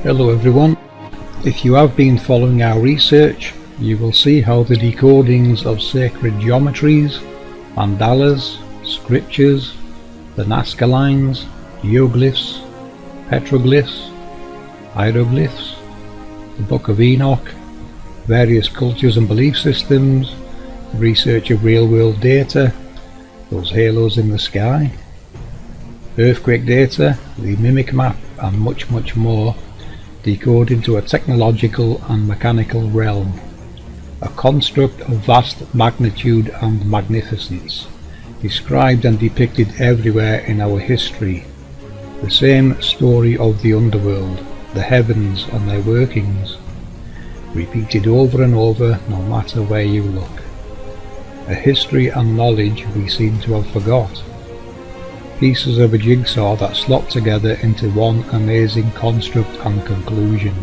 Hello everyone. If you have been following our research, you will see how the decodings of sacred geometries, mandalas, scriptures, the Nazca lines, geoglyphs, petroglyphs, hieroglyphs, the Book of Enoch, various cultures and belief systems, the research of real-world data, those halos in the sky, earthquake data, the mimic map, and much more decode into a technological and mechanical realm, a construct of vast magnitude and magnificence, described and depicted everywhere in our history, the same story of the underworld, the heavens and their workings, repeated over and over no matter where you look, a history and knowledge we seem to have forgot. Pieces of a jigsaw that slot together into one amazing construct and conclusion.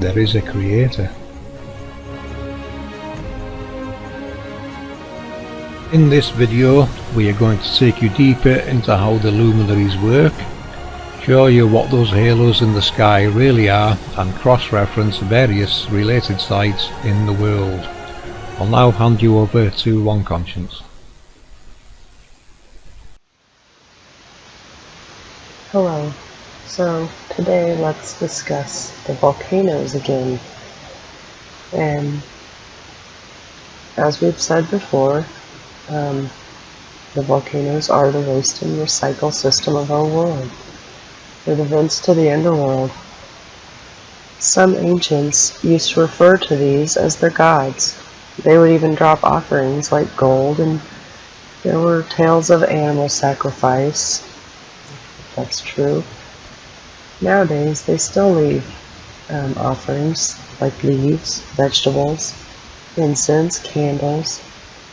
There is a creator. In this video we are going to take you deeper into how the luminaries work, show you what those halos in the sky really are, and cross-reference various related sites in the world. I'll now hand you over to One Conscience. Hello, so today let's discuss the volcanoes again. And as we've said before, the volcanoes are the waste and recycle system of our world. They're the vents to the underworld. Some ancients used to refer to these as their gods. They would even drop offerings like gold, and there were tales of animal sacrifice. That's true. Nowadays they still leave offerings like leaves, vegetables, incense, candles,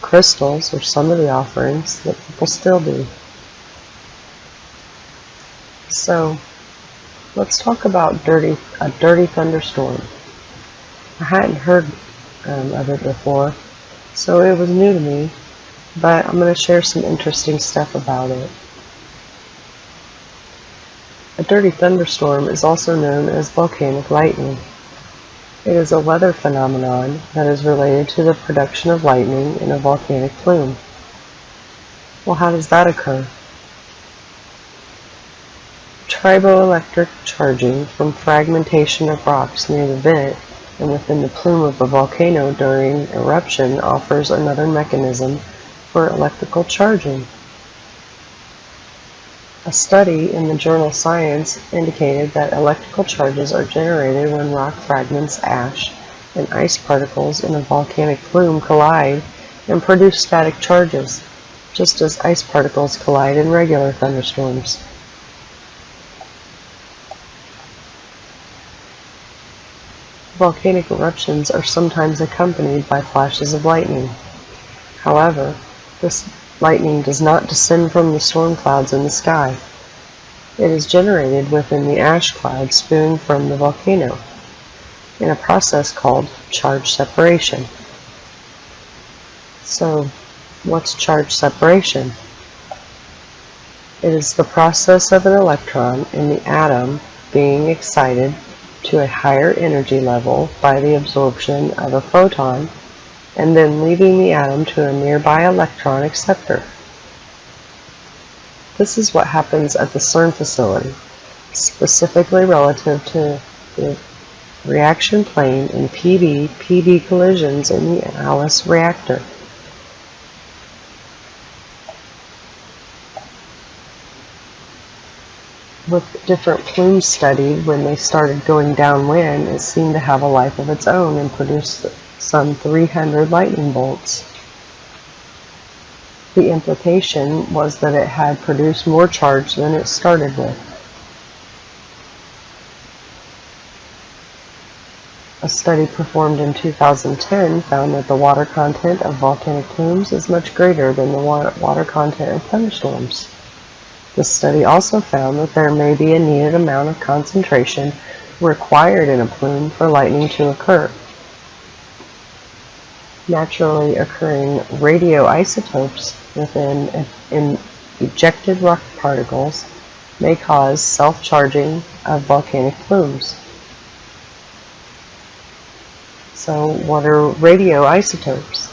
crystals are some of the offerings that people still do. So let's talk about a dirty thunderstorm. I hadn't heard of it before, so it was new to me, but I'm going to share some interesting stuff about it. A dirty thunderstorm is also known as volcanic lightning. It is a weather phenomenon that is related to the production of lightning in a volcanic plume. Well, how does that occur? Triboelectric charging from fragmentation of rocks near the vent and within the plume of a volcano during eruption offers another mechanism for electrical charging. A study in the journal Science indicated that electrical charges are generated when rock fragments, ash, and ice particles in a volcanic plume collide and produce static charges, just as ice particles collide in regular thunderstorms. Volcanic eruptions are sometimes accompanied by flashes of lightning. However, this lightning does not descend from the storm clouds in the sky. It is generated within the ash cloud spewing from the volcano in a process called charge separation. So, what's charge separation? It is the process of an electron in the atom being excited to a higher energy level by the absorption of a photon and then leaving the atom to a nearby electron acceptor. This is what happens at the CERN facility, specifically relative to the reaction plane in PB collisions in the ALICE reactor. With different plumes studied, when they started going downwind, it seemed to have a life of its own and produced some 300 lightning bolts. The implication was that it had produced more charge than it started with. A study performed in 2010 found that the water content of volcanic plumes is much greater than the water content of thunderstorms. This study also found that there may be a needed amount of concentration required in a plume for lightning to occur. Naturally occurring radioisotopes within ejected rock particles may cause self-charging of volcanic plumes. So what are radioisotopes?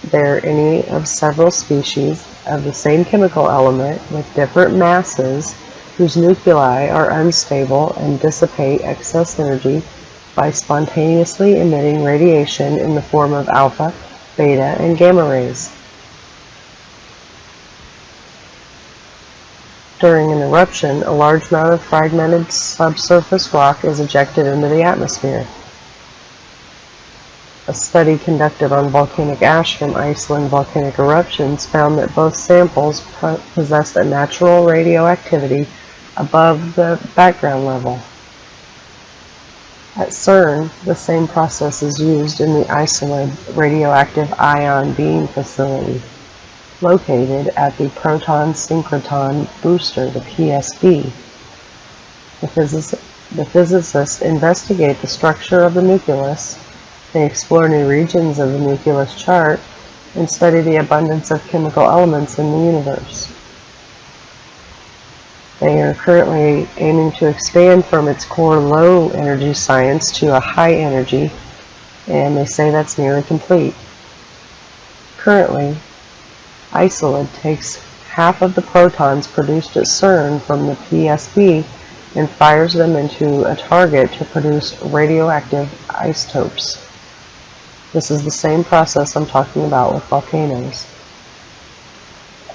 They're any of several species of the same chemical element with different masses whose nuclei are unstable and dissipate excess energy by spontaneously emitting radiation in the form of alpha, beta, and gamma rays. During an eruption, a large amount of fragmented subsurface rock is ejected into the atmosphere. A study conducted on volcanic ash from Iceland volcanic eruptions found that both samples possessed a natural radioactivity above the background level. At CERN, the same process is used in the Isolde Radioactive Ion Beam Facility, located at the Proton Synchrotron Booster, the PSB. The physicists investigate the structure of the nucleus. They explore new regions of the nucleus chart and study the abundance of chemical elements in the universe. They are currently aiming to expand from its core low energy science to a high energy, and they say that's nearly complete. Currently, Isolde takes half of the protons produced at CERN from the PSB and fires them into a target to produce radioactive isotopes. This is the same process I'm talking about with volcanoes.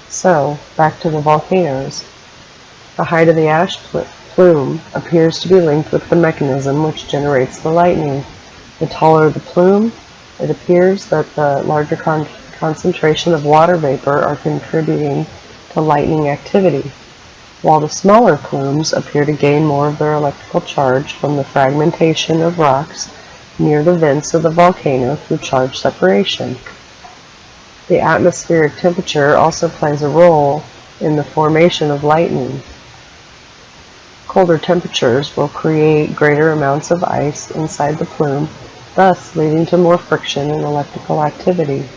So, back to the volcanoes. The height of the ash plume appears to be linked with the mechanism which generates the lightning. The taller the plume, it appears that the larger concentration of water vapor are contributing to lightning activity, while the smaller plumes appear to gain more of their electrical charge from the fragmentation of rocks near the vents of the volcano through charge separation. The atmospheric temperature also plays a role in the formation of lightning. Colder temperatures will create greater amounts of ice inside the plume, thus leading to more friction and electrical activity.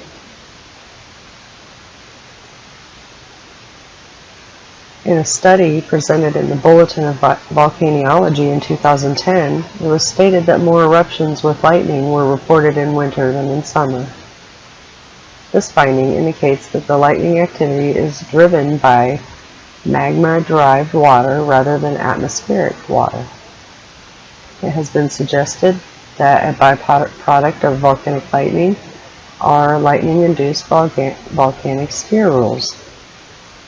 In a study presented in the Bulletin of Volcanology in 2010, it was stated that more eruptions with lightning were reported in winter than in summer. This finding indicates that the lightning activity is driven by magma-derived water rather than atmospheric water. It has been suggested that a byproduct of volcanic lightning are lightning-induced volcanic spherules.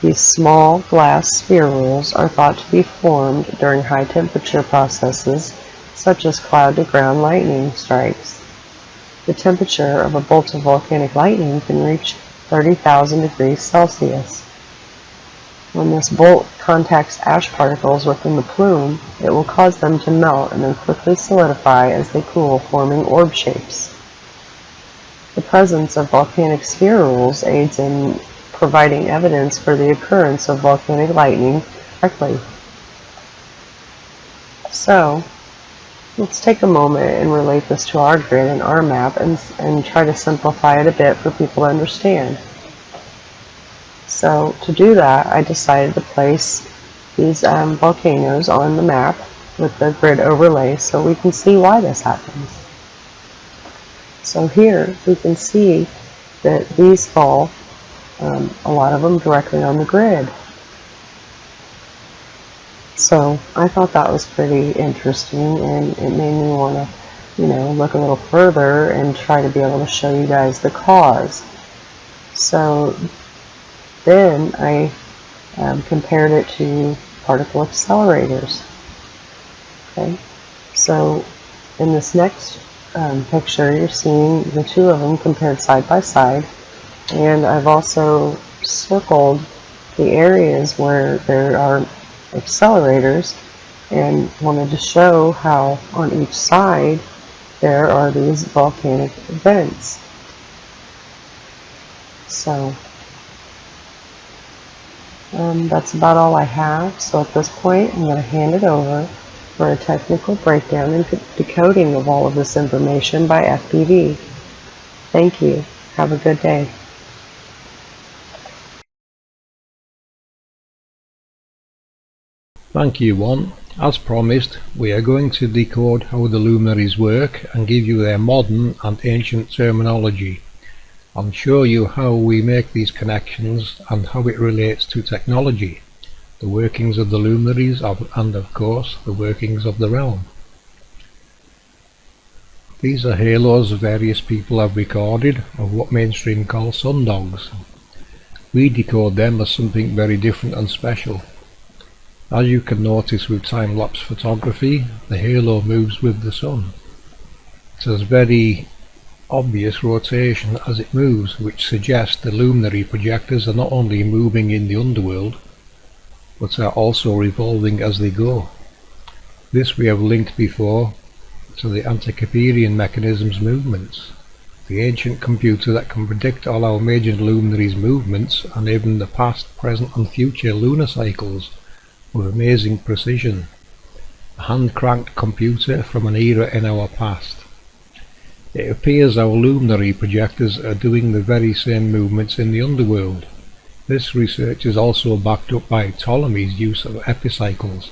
These small glass spherules are thought to be formed during high-temperature processes, such as cloud-to-ground lightning strikes. The temperature of a bolt of volcanic lightning can reach 30,000 degrees Celsius. When this bolt contacts ash particles within the plume, it will cause them to melt and then quickly solidify as they cool, forming orb shapes. The presence of volcanic spherules aids in providing evidence for the occurrence of volcanic lightning directly. So, let's take a moment and relate this to our grid and our map and try to simplify it a bit for people to understand. So, to do that, I decided to place these volcanoes on the map with the grid overlay so we can see why this happens. So here, we can see that these fall a lot of them directly on the grid. So I thought that was pretty interesting, and it made me want to, look a little further and try to be able to show you guys the cause. So then I compared it to particle accelerators. Okay, so in this next picture, you're seeing the two of them compared side by side. And I've also circled the areas where there are accelerators and wanted to show how on each side there are these volcanic vents. So that's about all I have. So at this point, I'm going to hand it over for a technical breakdown and decoding of all of this information by FPV. Thank you. Have a good day. Thank you, One. As promised, we are going to decode how the luminaries work and give you their modern and ancient terminology, and show you how we make these connections and how it relates to technology, the workings of the luminaries, and of course the workings of the realm. These are halos various people have recorded of what mainstream calls sundogs. We decode them as something very different and special. As you can notice with time-lapse photography, the halo moves with the sun. It has very obvious rotation as it moves, which suggests the luminary projectors are not only moving in the underworld, but are also revolving as they go. This we have linked before to the Antikytherian mechanism's movements, the ancient computer that can predict all our major luminaries' movements and even the past, present and future lunar cycles with amazing precision. A hand-cranked computer from an era in our past. It appears our luminary projectors are doing the very same movements in the underworld. This research is also backed up by Ptolemy's use of epicycles.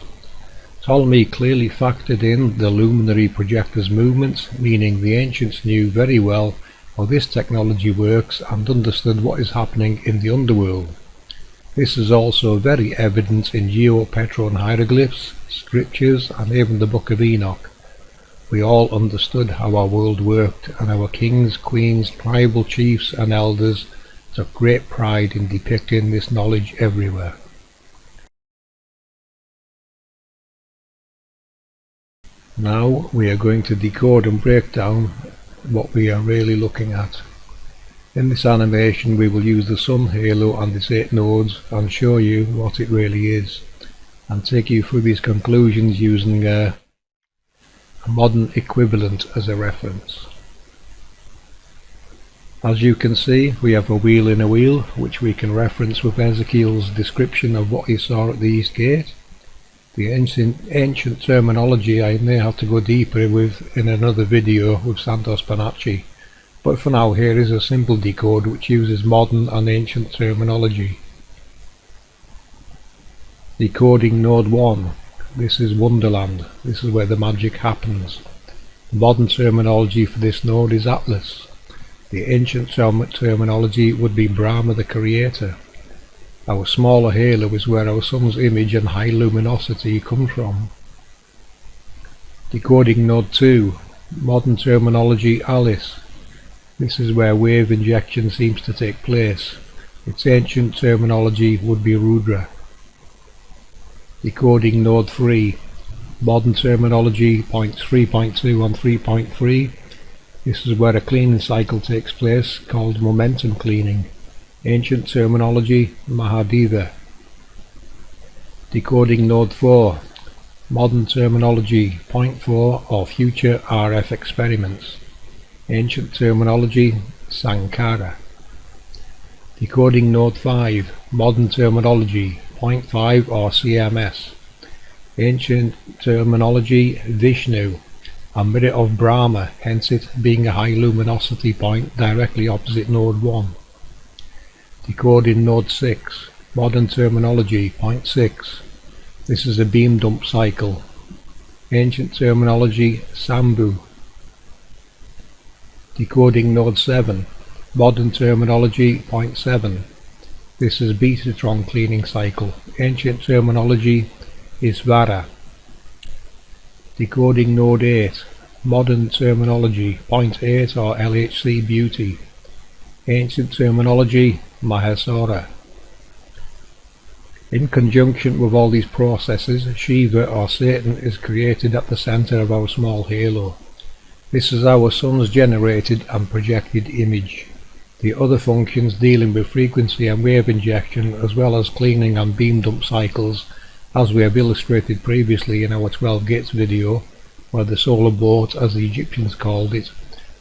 Ptolemy clearly factored in the luminary projectors' movements, meaning the ancients knew very well how this technology works and understood what is happening in the underworld. This is also very evident in Geopetron hieroglyphs, scriptures and even the Book of Enoch. We all understood how our world worked, and our kings, queens, tribal chiefs and elders took great pride in depicting this knowledge everywhere. Now we are going to decode and break down what we are really looking at. In this animation we will use the sun halo and its 8 nodes and show you what it really is, and take you through these conclusions using a modern equivalent as a reference. As you can see, we have a wheel in a wheel, which we can reference with Ezekiel's description of what he saw at the East Gate. The ancient terminology I may have to go deeper with in another video with Santos Panacci. But for now, here is a simple decode which uses modern and ancient terminology. Decoding node 1. This is Wonderland. This is where the magic happens. The modern terminology for this node is Atlas. The ancient terminology would be Brahma the Creator. Our smaller halo is where our sun's image and high luminosity come from. Decoding node 2. Modern terminology Alice. This is where wave injection seems to take place. Its ancient terminology would be Rudra. Decoding node 3. Modern terminology points 3.2 and 3.3. This is where a cleaning cycle takes place called momentum cleaning. Ancient terminology Mahadeva. Decoding node 4. Modern terminology point 4 or future RF experiments. Ancient terminology Sankara. Decoding node 5. Modern terminology point 5 or CMS. Ancient terminology Vishnu, a mirror of Brahma, hence it being a high luminosity point directly opposite node 1. Decoding node 6. Modern terminology point 6. This is a beam dump cycle. Ancient terminology Sambhu. Decoding node 7. Modern terminology point 7. This is Betatron cleaning cycle. Ancient terminology Isvara. Decoding node 8. Modern terminology point 8 or LHC beauty. Ancient terminology Mahesara. In conjunction with all these processes, Shiva or Satan is created at the center of our small halo. This is our sun's generated and projected image. The other functions dealing with frequency and wave injection, as well as cleaning and beam dump cycles, as we have illustrated previously in our 12 gates video, where the solar boat, as the Egyptians called it,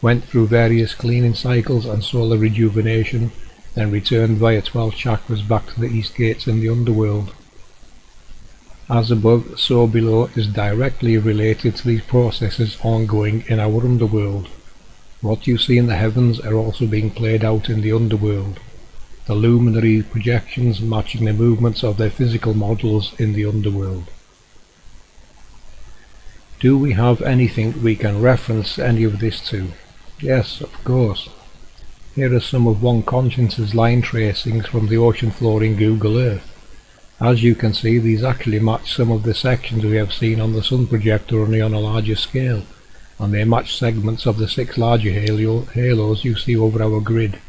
went through various cleaning cycles and solar rejuvenation, then returned via 12 chakras back to the east gates in the underworld. As above, so below is directly related to these processes ongoing in our underworld. What you see in the heavens are also being played out in the underworld. The luminary projections matching the movements of their physical models in the underworld. Do we have anything we can reference any of this to? Yes, of course. Here are some of One Conscience's line tracings from the ocean floor in Google Earth. As you can see, these actually match some of the sections we have seen on the sun projector, only on a larger scale, and they match segments of the 6 larger halos you see over our grid.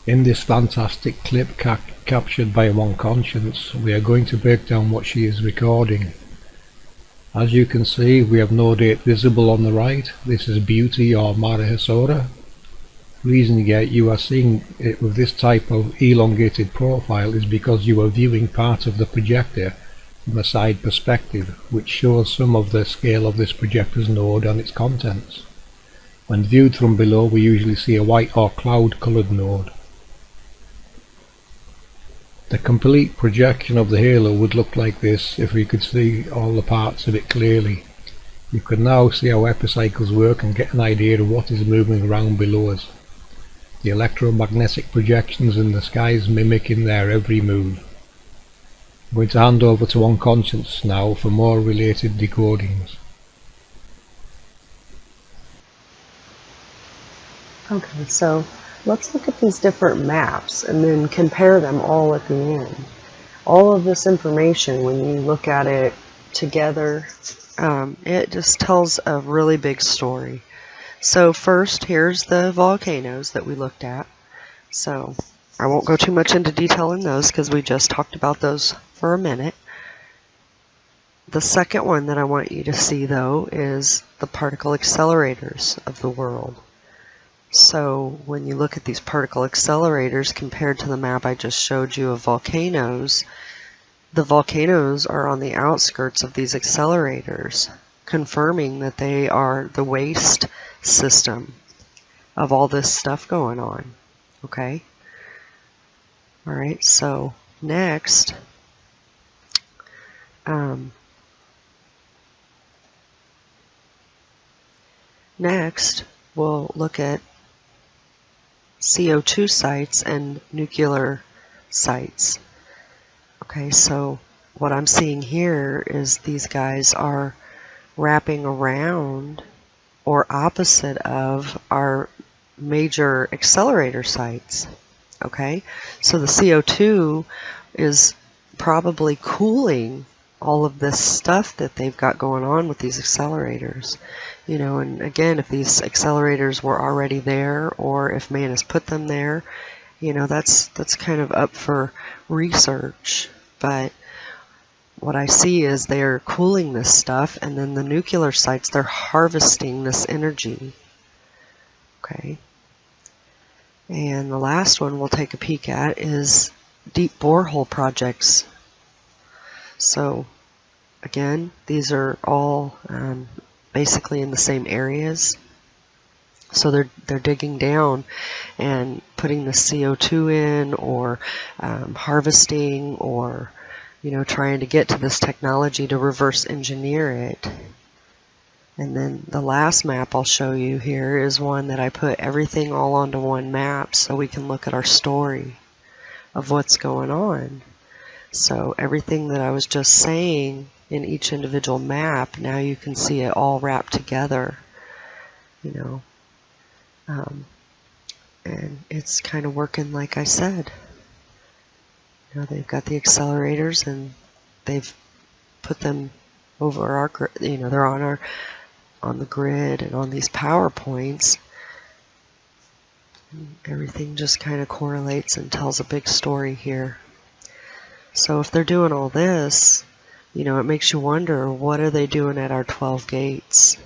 In this fantastic clip captured by One Conscience, we are going to break down what she is recording. As you can see, we have no date visible on the right. This is Beauty or Mahasora. Reason you are seeing it with this type of elongated profile is because you are viewing part of the projector from a side perspective, which shows some of the scale of this projector's node and its contents. When viewed from below, we usually see a white or cloud coloured node. The complete projection of the halo would look like this if we could see all the parts of it clearly. You can now see how epicycles work and get an idea of what is moving around below us. The electromagnetic projections in the sky is mimicking their every move. I'm going to hand over to One Conscience now for more related decodings. Okay, so let's look at these different maps and then compare them all at the end. All of this information, when you look at it together, it just tells a really big story. So first, here's the volcanoes that we looked at. So I won't go too much into detail in those because we just talked about those for a minute. The second one that I want you to see, though, is the particle accelerators of the world. So when you look at these particle accelerators compared to the map I just showed you of volcanoes, the volcanoes are on the outskirts of these accelerators, confirming that they are the waste system of all this stuff going on. Okay? Alright, so next, we'll look at CO2 sites and nuclear sites. Okay, so what I'm seeing here is these guys are wrapping around or opposite of our major accelerator sites. Okay, so the CO2 is probably cooling all of this stuff that they've got going on with these accelerators. You know, and again, if these accelerators were already there, or if man has put them there, you know, that's kind of up for research. But what I see is they're cooling this stuff, and then the nuclear sites, they're harvesting this energy. Okay. And the last one we'll take a peek at is deep borehole projects. So again, these are all basically in the same areas. So they're digging down and putting the CO2 in, or harvesting, or trying to get to this technology to reverse engineer it. And then the last map I'll show you here is one that I put everything all onto one map so we can look at our story of what's going on. So everything that I was just saying in each individual map, now you can see it all wrapped together, and it's kind of working like I said. They've got the accelerators and they've put them over our grid. They're on the grid and on these power points. And everything just kind of correlates and tells a big story here. So if they're doing all this, it makes you wonder, what are they doing at our 12 gates?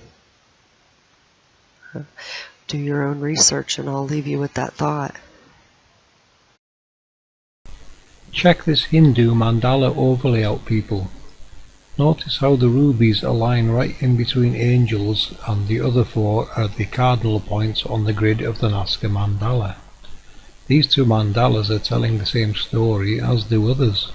Do your own research, and I'll leave you with that thought. Check this Hindu mandala overlay out, people. Notice how the rubies align right in between angels, and the other 4 are the cardinal points on the grid of the Nazca mandala. These 2 mandalas are telling the same story as the others.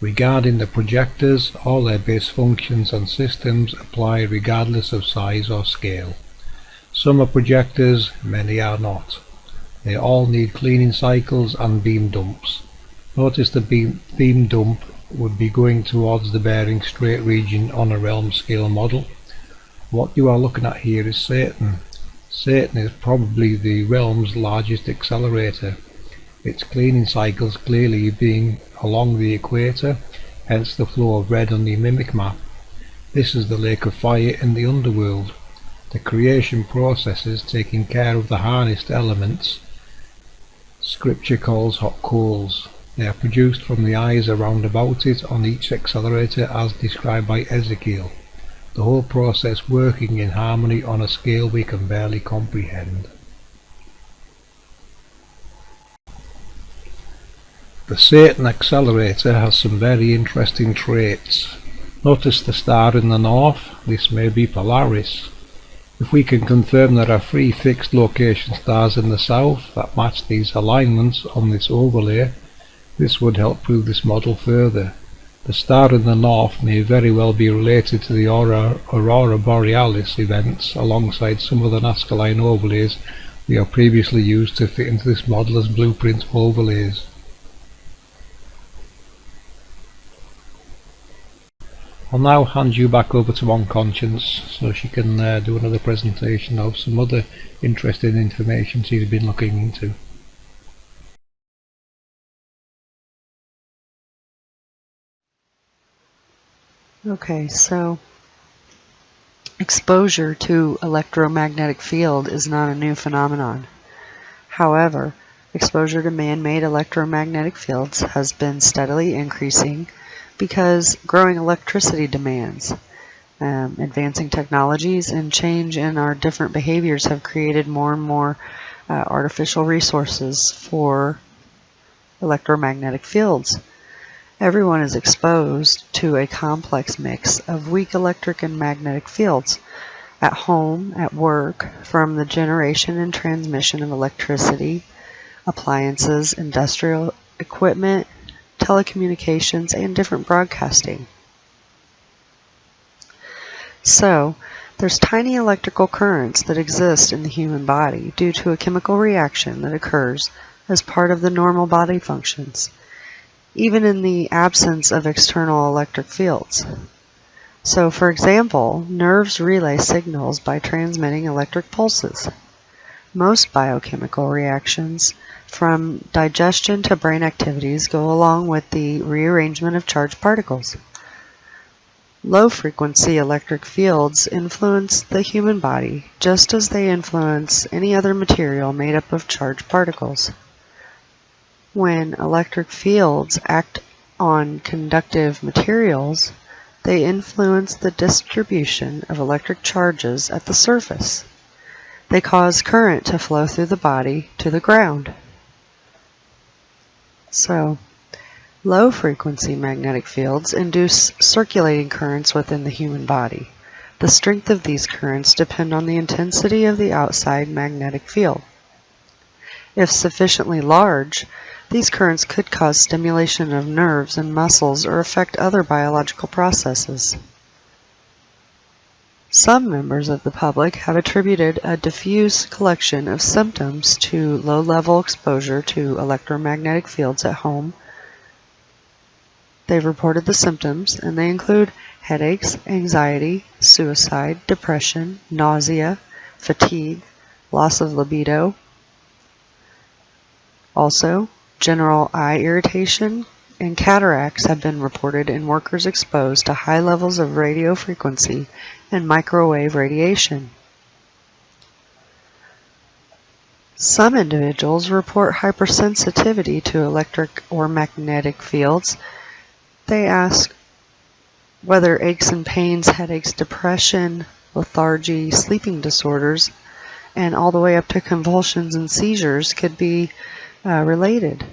Regarding the projectors, all their base functions and systems apply regardless of size or scale. Some are projectors, many are not. They all need cleaning cycles and beam dumps. Notice the beam dump would be going towards the Bering Strait region on a realm scale model. What you are looking at here is Satan. Satan is probably the realm's largest accelerator. Its cleaning cycles clearly being along the equator, hence the flow of red on the mimic map. This is the lake of fire in the underworld. The creation processes taking care of the harnessed elements Scripture calls hot coals. They are produced from the eyes around about it on each accelerator as described by Ezekiel. The whole process working in harmony on a scale we can barely comprehend. The Satan accelerator has some very interesting traits. Notice the star in the north. This may be Polaris. If we can confirm there are 3 fixed location stars in the south that match these alignments on this overlay, this would help prove this model further. The star in the north may very well be related to the Aurora Borealis events alongside some of the Nazca line overlays we have previously used to fit into this model as blueprint overlays. I'll now hand you back over to On Conscience so she can do another presentation of some other interesting information she's been looking into. Okay, so exposure to electromagnetic field is not a new phenomenon. However, exposure to man-made electromagnetic fields has been steadily increasing because growing electricity demands, advancing technologies, and change in our different behaviors have created more and more artificial resources for electromagnetic fields. Everyone is exposed to a complex mix of weak electric and magnetic fields at home, at work, from the generation and transmission of electricity, appliances, industrial equipment, telecommunications, and different broadcasting. So, there's tiny electrical currents that exist in the human body due to a chemical reaction that occurs as part of the normal body functions, even in the absence of external electric fields. So, for example, nerves relay signals by transmitting electric pulses. Most biochemical reactions, from digestion to brain activities, go along with the rearrangement of charged particles. Low-frequency electric fields influence the human body just as they influence any other material made up of charged particles. When electric fields act on conductive materials, they influence the distribution of electric charges at the surface. They cause current to flow through the body to the ground. So, low-frequency magnetic fields induce circulating currents within the human body. The strength of these currents depend on the intensity of the outside magnetic field. If sufficiently large, these currents could cause stimulation of nerves and muscles or affect other biological processes. Some members of the public have attributed a diffuse collection of symptoms to low-level exposure to electromagnetic fields at home. They've reported the symptoms, and they include headaches, anxiety, suicide, depression, nausea, fatigue, loss of libido. Also, general eye irritation and cataracts have been reported in workers exposed to high levels of radio frequency and microwave radiation. Some individuals report hypersensitivity to electric or magnetic fields. They ask whether aches and pains, headaches, depression, lethargy, sleeping disorders, and all the way up to convulsions and seizures could be related.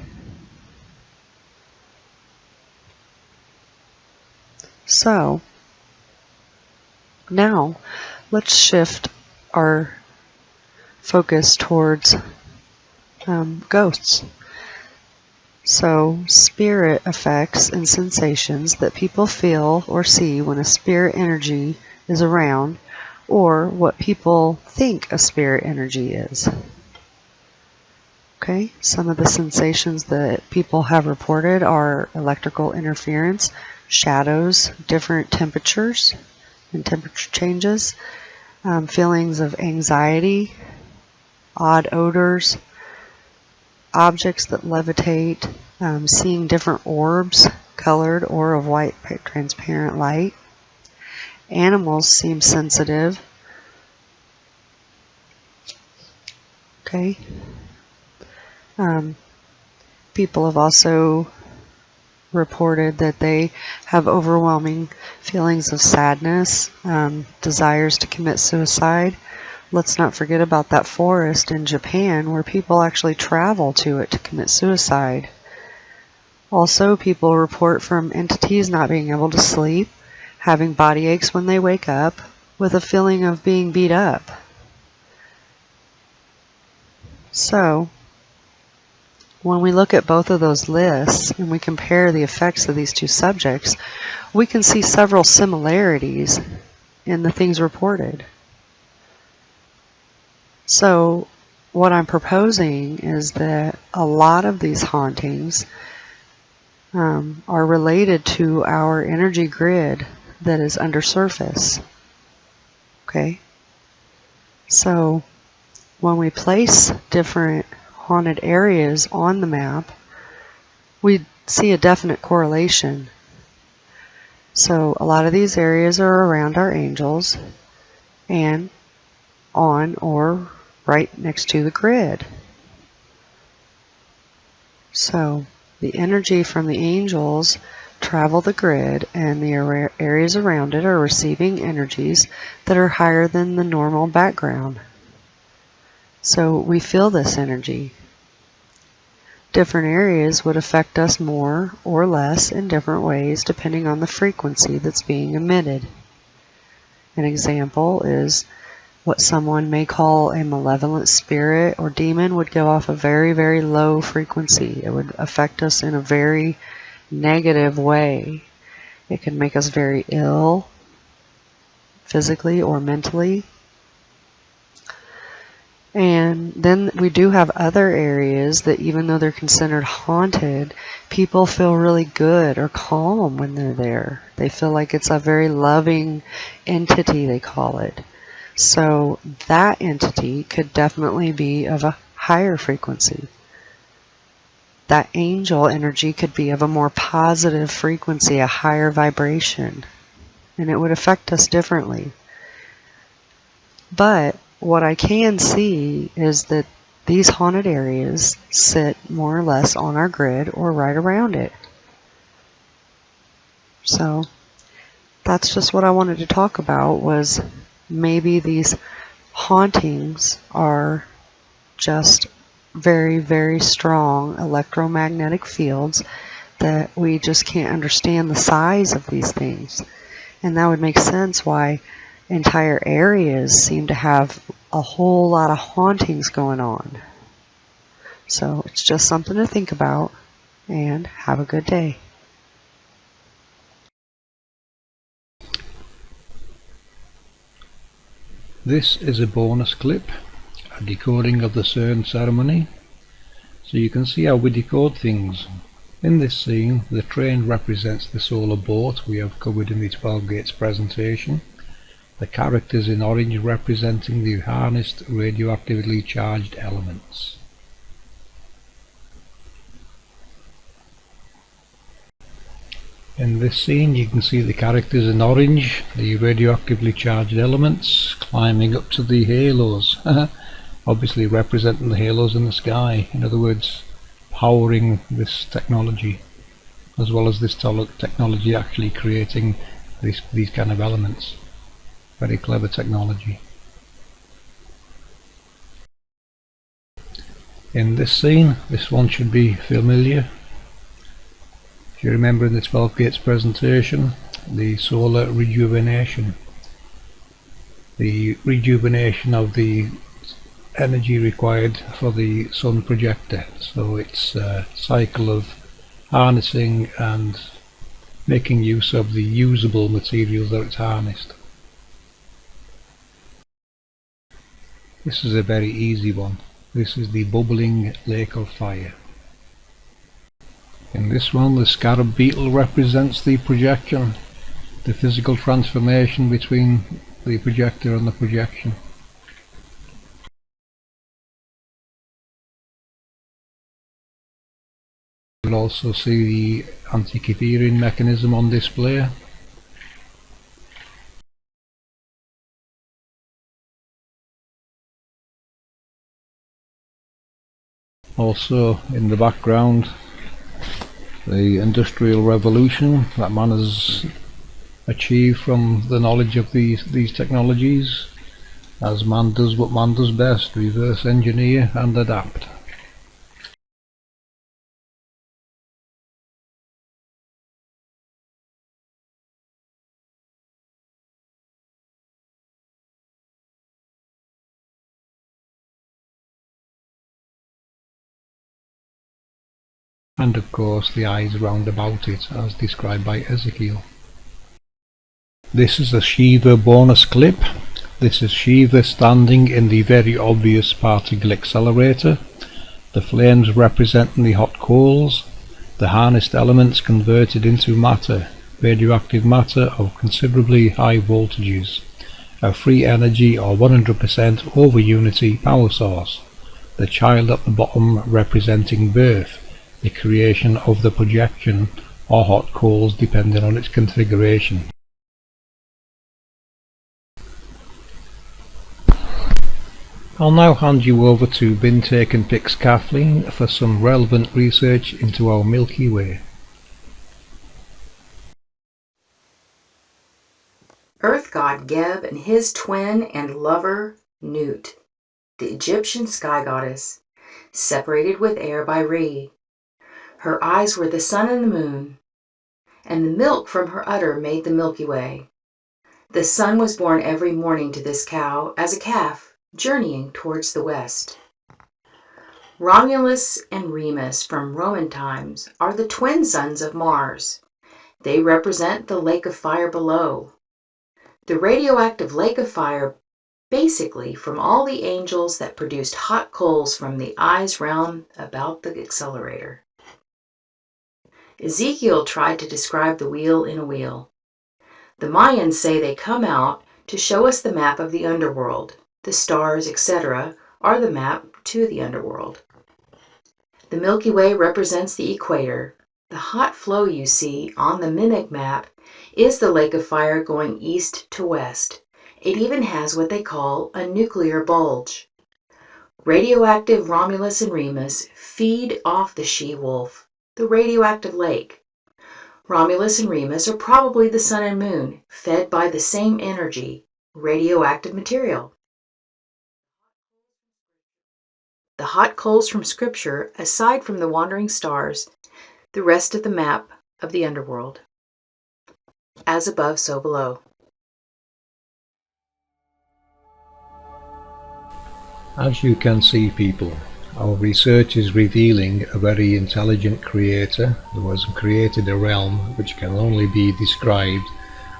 So, now let's shift our focus towards ghosts. So, spirit effects and sensations that people feel or see when a spirit energy is around, or what people think a spirit energy is. Okay, some of the sensations that people have reported are electrical interference, shadows, different temperatures and temperature changes, feelings of anxiety, odd odors, objects that levitate, seeing different orbs, colored or of white transparent light. Animals seem sensitive. Okay. People have also reported that they have overwhelming feelings of sadness, desires to commit suicide. Let's not forget about that forest in Japan where people actually travel to it to commit suicide. Also, people report from entities not being able to sleep, having body aches when they wake up, with a feeling of being beat up. So, when we look at both of those lists and we compare the effects of these two subjects, we can see several similarities in the things reported. So, what I'm proposing is that a lot of these hauntings are related to our energy grid that is undersurface. Okay? So, when we place different haunted areas on the map, we see a definite correlation. So, a lot of these areas are around our angels and on or right next to the grid. So, the energy from the angels travel the grid, and the areas around it are receiving energies that are higher than the normal background. So we feel this energy. Different areas would affect us more or less in different ways depending on the frequency that's being emitted. An example is what someone may call a malevolent spirit or demon would go off a very, very low frequency. It would affect us in a very negative way. It can make us very ill, physically or mentally. And then we do have other areas that, even though they're considered haunted, people feel really good or calm when they're there. They feel like it's a very loving entity, they call it. So that entity could definitely be of a higher frequency. That angel energy could be of a more positive frequency, a higher vibration, and it would affect us differently. But what I can see is that these haunted areas sit more or less on our grid or right around it. So that's just what I wanted to talk about, was maybe these hauntings are just very, very strong electromagnetic fields that we just can't understand the size of these things. And that would make sense why entire areas seem to have a whole lot of hauntings going on. So it's just something to think about, and have a good day. This is a bonus clip, a decoding of the CERN ceremony, so you can see how we decode things. In this scene, the train represents the solar boat we have covered in the 12 gates presentation, the characters in orange representing the harnessed radioactively charged elements. In this scene you can see the characters in orange, the radioactively charged elements, climbing up to the halos, obviously representing the halos in the sky, in other words powering this technology, as well as this technology actually creating these kind of elements. Very clever technology. In this scene, this one should be familiar. If you remember in the 12 gates presentation, the solar rejuvenation. The rejuvenation of the energy required for the sun projector. So it's a cycle of harnessing and making use of the usable materials that it's harnessed. This is a very easy one. This is the bubbling lake of fire. In this one, the scarab beetle represents the projection, the physical transformation between the projector and the projection. You will also see the anti-Cytherean mechanism on display. Also in the background, the industrial revolution that man has achieved from the knowledge of these technologies, as man does what man does best: reverse engineer and adapt. And of course the eyes round about it, as described by Ezekiel. This is a Shiva bonus clip. This is Shiva standing in the very obvious particle accelerator, the flames representing the hot coals, the harnessed elements converted into matter, radioactive matter of considerably high voltages, a free energy or 100% over unity power source, the child at the bottom representing birth, the creation of the projection or hot coals depending on its configuration. I'll now hand you over to BinTakinPics Kathleen for some relevant research into our Milky Way. Earth god Geb and his twin and lover Nut, the Egyptian sky goddess, separated with air by Re. Her eyes were the sun and the moon, and the milk from her udder made the Milky Way. The sun was born every morning to this cow as a calf, journeying towards the west. Romulus and Remus from Roman times are the twin sons of Mars. They represent the lake of fire below. The radioactive lake of fire, basically from all the angels that produced hot coals from the eyes round about the accelerator. Ezekiel tried to describe the wheel in a wheel. The Mayans say they come out to show us the map of the underworld. The stars, etc., are the map to the underworld. The Milky Way represents the equator. The hot flow you see on the mimic map is the lake of fire going east to west. It even has what they call a nuclear bulge. Radioactive Romulus and Remus feed off the she-wolf, the radioactive lake. Romulus and Remus are probably the sun and moon, fed by the same energy, radioactive material. The hot coals from Scripture, aside from the wandering stars, the rest of the map of the underworld. As above, so below. As you can see, people, our research is revealing a very intelligent creator who has created a realm which can only be described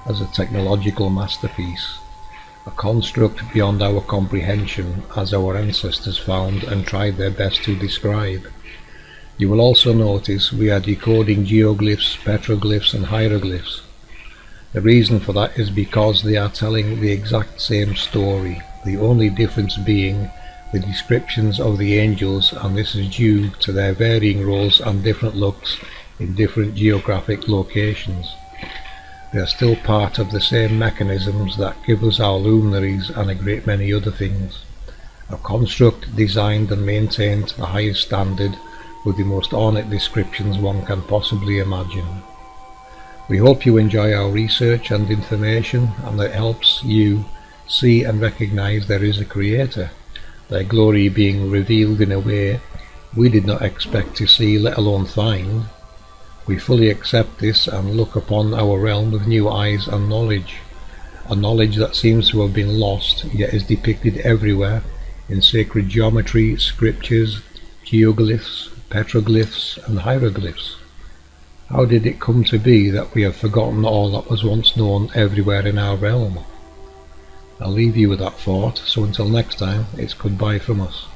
as a technological masterpiece, a construct beyond our comprehension, as our ancestors found and tried their best to describe. You will also notice we are decoding geoglyphs, petroglyphs and hieroglyphs. The reason for that is because they are telling the exact same story, the only difference being the descriptions of the angels, and this is due to their varying roles and different looks in different geographic locations. They are still part of the same mechanisms that give us our luminaries and a great many other things. A construct designed and maintained to the highest standard with the most ornate descriptions one can possibly imagine. We hope you enjoy our research and information, and that helps you see and recognize there is a creator, their glory being revealed in a way we did not expect to see, let alone find. We fully accept this and look upon our realm with new eyes and knowledge, a knowledge that seems to have been lost yet is depicted everywhere in sacred geometry, scriptures, geoglyphs, petroglyphs and hieroglyphs. How did it come to be that we have forgotten all that was once known everywhere in our realm? I'll leave you with that thought, so until next time, it's goodbye from us.